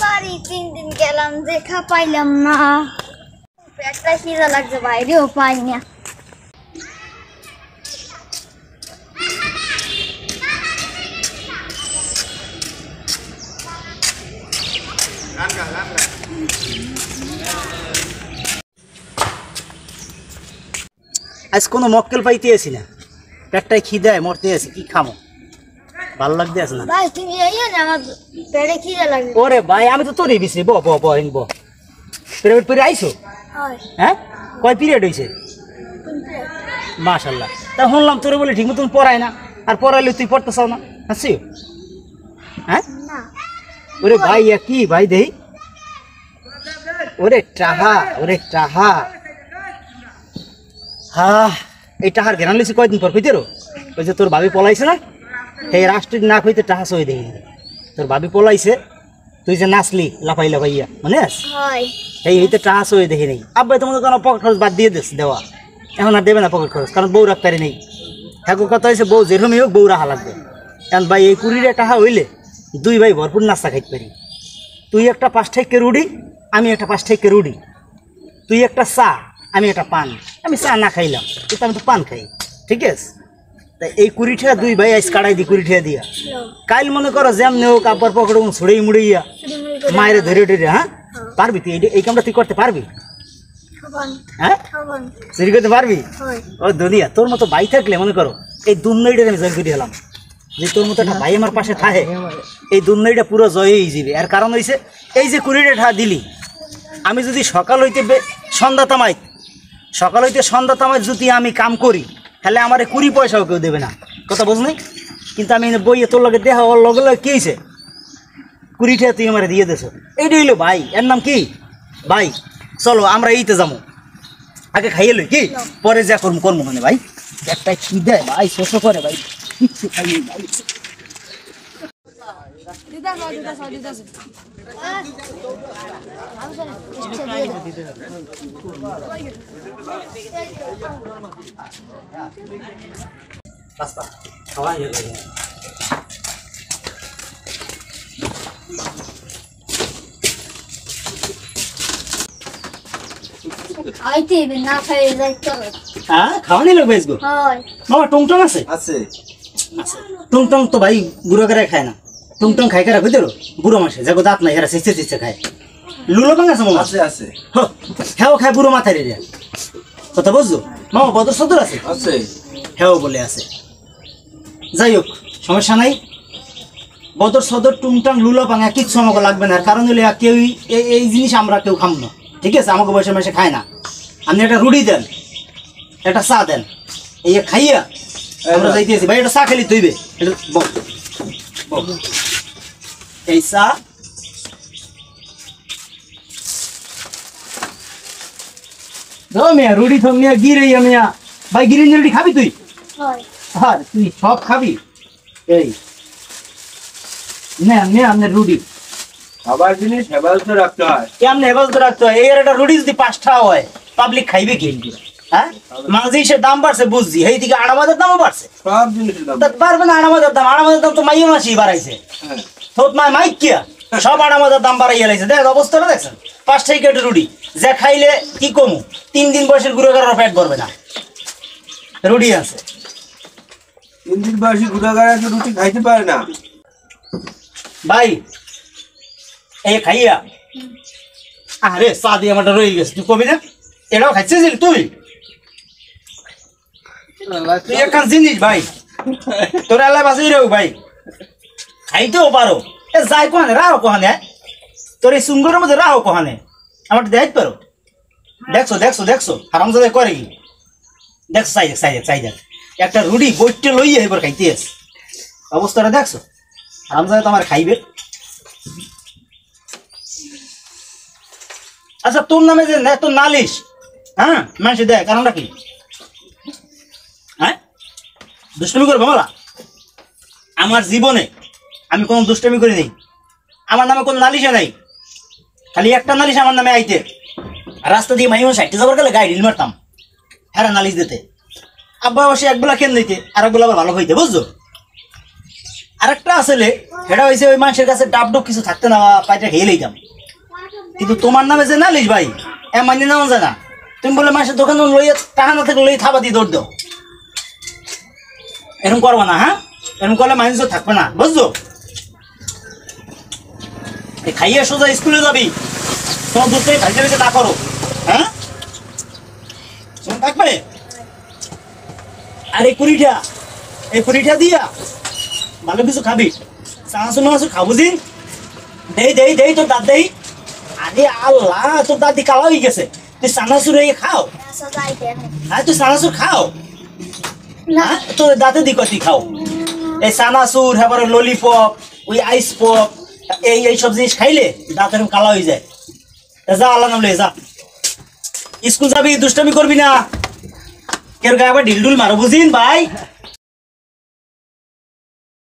বাড়ি 3 দিন গেলাম দেখা পাইলাম না পেটটা খিদা লাগছে বাইরেও পাই না আজ কোনো মক্কেল পাইতে আসি না পেটটায় খিদায় মরতে আসি কি খামো ভালো লাগতে আছে না ভাই তুমি আইও না আমার পেটে খিদা লাগে ওরে ভাই আমি তো তোরই বিসি ব ব ব হিন ব পিরিয়ড পরে আইছো হয় হ্যাঁ কয় পিরিয়ড হইছে মাশাআল্লাহ তা শুনলাম তোরে বলে ঠিক মতন পড়ায় না আর পড়াইলে তুই পড়তে চাও না আসি হ্যাঁ না ওরে ভাই কি ভাই দেই ওরে টাহা হ্যাঁ এই টাহার ঘেরান লইছি কয়দিন পর কইতে রো ওই যে তোর ভাবি পলাইছে না সেই রাষ্ট্রিক না কইতে টাহা সই দেই তোর ভাবি পলাইছে তুই যে নাচলি লাফাই লাফাইয়া মানে হয় এইতে টাহা সই দেখি নেই আব্বাই তোমাদের কোনো পকেট খরচ বাদ দিয়ে দিস দেওয়া এখন আর দেবে না পকেট খরচ কারণ বউ রাখতে নেই ঠাকুর কথা হয়েছে বউ যেরকমই হোক বউ রাখা লাগবে কারণ ভাই এই 20 টাকা হইলে দুই ভাই ভরপুর নাস্তা খাইতে পারি তুই একটা 5 টাকা রুটি আমি একটা 5 টাকা রুটি তুই একটা চা আমি একটা পান আমি চা না খাইলাম কিন্তু আমি তো পান খাই ঠিক আছে তাই এই 20 টাকা দুই ভাই আইস কাটাই দি 20 টাকা দিয়া কাল মনে করো যেমনি হোক আব্বার পকেটে ছুড়েই মুড়িয়া মায়ের ধরে ধরে হ্যাঁ পারবি তুই এই কামটা তুই করতে পারবি হ্যাঁ চুরি করতে পারবি ও দুনিয়া তোর মতো ভাই থাকলে মনে করো এই দুর্নয়টা আমি জয় করে এলাম যে তোর মতো একটা ভাই আমার পাশে থাকে এই দুর্নয়টা পুরো জয় হয়ে যাবে আর কারণ হয়েছে এই যে 20 টাকা দিলি আমি যদি সকাল হইতে সন্ধ্যা তামাই যদি আমি কাম করি তাহলে আমার 20 পয়সাও কেউ দেবে না কথা বুঝলি কিন্তু আমি বইয়ে তোর লগে দেখা ওর লগে লগে কী হয়েছে 20 টাকা তুই আমার দিয়ে দেছ এইটা হইলো ভাই এর নাম কি ভাই চলো আমরা এইতে যাবো আগে খাইয়ে লই কি পরে যা করবো করবো মানে ভাই একটা খিদে ভাই শোষ করে ভাই কিচ্ছু খাইয়ে ভাই খাইতে না খাইয়ে যাইতে হ্যাঁ খাওয়ানি লোক বেসবো হয় মামা টংটং আছে টংটং তো ভাই বুড়ো করে খায় না টংটং খাই করে বুঝতে বুড়ো মাসে যাকে দাঁত নাই এরা শিখছে শিখছে খায় লুলো পাং আছে মামা আছে হ্যাঁ খায় বুড়ো মাথায় রে কথা বুঝছো মামা বদর সদর আছে হ্যাঁ বলে আছে যাই হোক সমস্যা নাই বদর সদর টুংটাং লুলো পাঙা কিচ্ছু আমাকে লাগবে না কারণ হলে কেউই এই জিনিস আমরা কেউ খাম না ঠিক আছে আমাকে বসে বসে খায় না আপনি একটা রুটি দেন একটা চা দেন এই খাইয়া আমরা যাইতেছি ভাই এটা চা খেলি তুইবে এই চা মিয়া রুটি থম মিয়া গিরে মিয়া ভাই গিরিন রুটি খাবি তুই হ্যাঁ তুই সব খাবি এই না আপনার রুটি খাবার জিনিস হেফাজতে রাখতে হয় কেমন হেফাজতে রাখতে হয় এই একটা রুটি যদি 5 টাকা হয় পাবলিক খাইবে কি হ্যাঁ মাঝে সে দাম বাড়ছে বুঝছি এই দিকে আড়ামাদের দামও বাড়ছে সব জিনিসের দাম পারবে না আড়ামাদের দাম তো মাইয়ে মাসি বাড়াইছে তোর মাইক কিয়া সব আড়ামাদের দাম বাড়াইয়া লাইছে দেখ অবস্থাটা দেখছেন 5 টাকা একটা রুটি যা খাইলে কি কমু 3 দিন বয়সের গুঁড়ো করার পেট ভরবে না রুটি আছে 3 দিন বয়সী গুড়াগাড়া রুটি খাইতে পারে না ভাই এই খাইয়া আরে চা দিয়ে আমারটা রয়ে গেছে তুই কবি না এটাও খাইছিস তুই একখান জিনিস ভাই তোর এলাকায় বাঁচিয়ে রেও ভাই খাইতেও পারো এ যাই কোহানে রাহো কোহানে তোর এই সুঙ্গরের মধ্যে রাহো কোহানে আমার দেখতে পারো দেখছো হারাম জায়গায় করে কি দেখছো চাই দেখ একটা রুটি বইটে লইয়া এবার খাইতে আস অবস্থাটা দেখছো হারাম জায়গায় তো আমার খাইবে আচ্ছা তোর নামে যে তোর নালিশ হ্যাঁ মানুষ দেয় কারণটা কি হ্যাঁ দুষ্টমি করবো মালা আমার জীবনে আমি কোনো দুষ্টমি করি নেই আমার নামে কোনো নালিশে নাই খালি একটা নালিশ আমার নামে আইতে রাস্তা দিয়ে মাইমন সাইডে যাবার গেলে গাড়ি ঢিল মারতাম হ্যাঁ নালিশ দিতে আব্বা বসে একবেলা কেন দিতে আর একবেলা আবার ভালো হইতে বুঝছো আরেকটা আসলে সেটা হয়েছে ওই মানুষের কাছে ডাব ডুব কিছু থাকতে না পাইটা খেয়ে লইতাম, কিন্তু তোমার নামে যে নালিশ ভাই এ মানি নেওয়া যায় না। তুমি বলে মানুষের দোকান লইয়া টাকা না থেকে লইয়া থাবা দিয়ে দৌড় দাও, এরকম করবা না। হ্যাঁ, এরকম করলে মানুষ থাকবে না, বুঝছো? খাইয়ে সোজা স্কুলে যাবি, তোমার দূর থেকে খাইতে বেঁচে তা করো। হ্যাঁ, থাকবে। আর এই কুড়িটা দিয়া ভালো কিছু খাবি, চানাচুর মানাচুর খাবো দিন। দেই তোর দাঁত দেই। আরে আল্লাহ, তোর দাঁত কালা হয়ে গেছে, তুই চানাচুর খাও। আচ্ছা যাই দেন। হ্যাঁ, তুই চানাচুর খাও, তোর দাঁতে দি কতি খাও। এই চানাচুর, হ্যাঁ ললিপপ, ওই আইস পপ, এই সব জিনিস খাইলে দাঁত এরকম কালা হয়ে যায়। যা আল্লাহ নাম যা, স্কুল যাবি, দুষ্টামি করবি না, কেউ গায়ে আবার ঢিলডুল মারো বুঝিন ভাই।